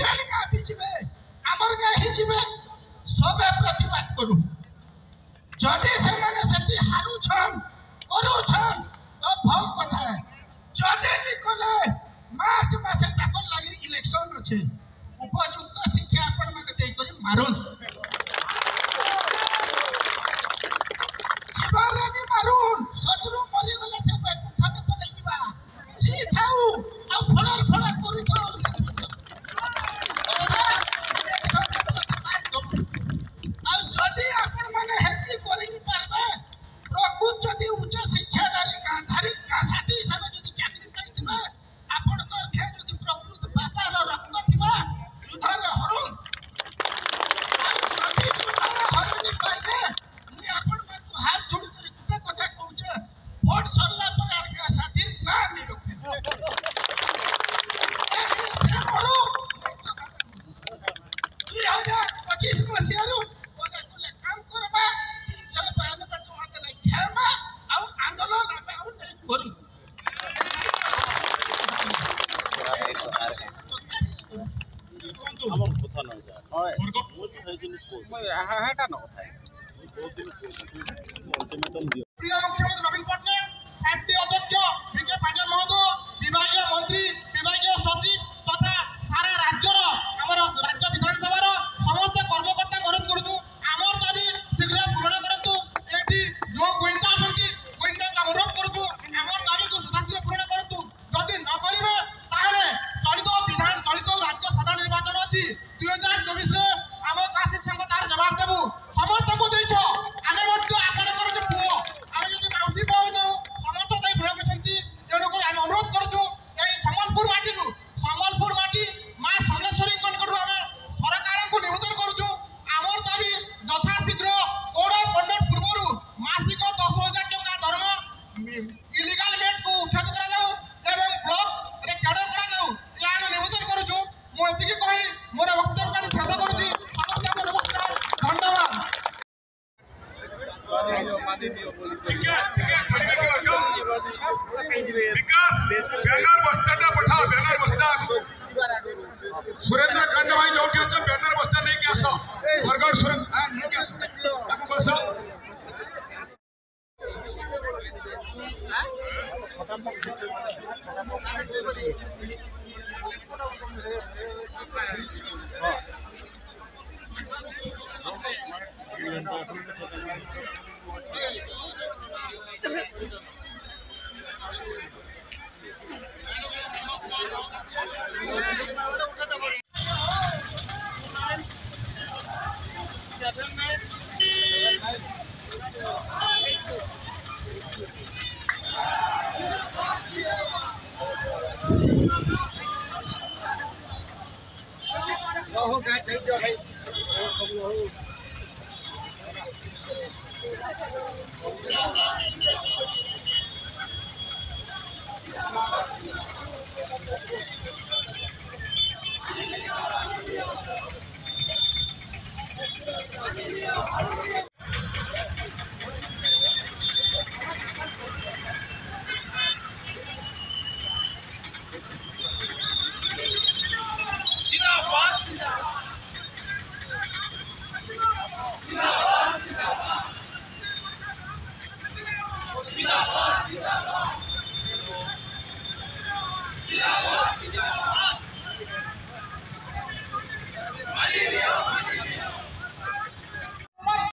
jail का भी जीवे आमर का ही जीवे सबे प्रतिवाद करू जदि से माने सेति हारू छन करू छन तो भल कथा है जदि भी कले मार्च मासे ताकर लागि इलेक्शन अछि उपयुक्त शिक्षा अपन माने देई करी मारुन जीवरानी मारुन शत्रु मरि गले से कुठा के पलै जीवा जी थाउ आ फड़र फड़र करू तो जदि आपण माने हेती करि पारबे प्रकृत जदि उच्च शिक्षाधारी गांधारी का साथी हिसाब जदि चाकरी पाइथिबे आपण कर थे जदि प्रकृत बापार रक्त थिबा जुधार हरुन जदि जुधार हरुन पाइबे मु आपण माने हाथ जोड़ कर कुटा कथा कहूचे वोट सरला पर आर का साथी ना नहीं रखे से हरु 2025 मसियारू काम करबा 392 टका के खेमा आ आंदोलन हमें आउ नहीं करू हमर कथा न जा हाय मो तो जिनिस को हाटा न कथा बहुत दिन अल्टीमेटम दियो प्रिय मुख्यमंत्री नवीन पटनायक एमडी अध्यक्ष विके पांडे महोदय विभागीय मंत्री विभागीय सचिव तथा सारा राज्यर हमर राज्य विधानसभा रो समस्त कर्मकर्ता अनुरोध करछु हमर दाबी शीघ्र पूर्ण करतु एठी जो गोइंदा अछंती गोइंदा का अनुरोध करछु हमर दाबी को सदासी पूर्ण करतु जदि न करिवे ताहले चलित राज्य साधारण निर्वाचन अछि 2024 रे हम काशी संघ तार जवाब देबु समस्त को दैछो आमे मध्य आपनकर जे पुओ आमे जदि माउसी पाउ दउ समस्त दई भूल करछंती तेणु कर हम अनुरोध करछु एई सम्बलपुर माटी मां सोनेश्वरी कनकरू आमे सरकार को निवेदन करछु हमर दाबी यथाशीघ्र कोड ऑफ कंडक्ट पूर्वरु मासिक 10,000 टका दरमा इलीगल मेट को उच्छेद करा जाऊ एवं ब्लॉक रे कैडर करा जाऊ या हम निवेदन करछु मो एतिके कहि मोर वक्तव्य का शेष करछि समस्त को नमस्कार धन्यवाद विकास बैनर बस्ता पठा बैनर बस्ता सुरेंद्र कांड भाई जो के बैनर बस्ता नहीं के आसो बरगढ़ सुरेंद्र हां नहीं के आसो ताको बस हो गए भाई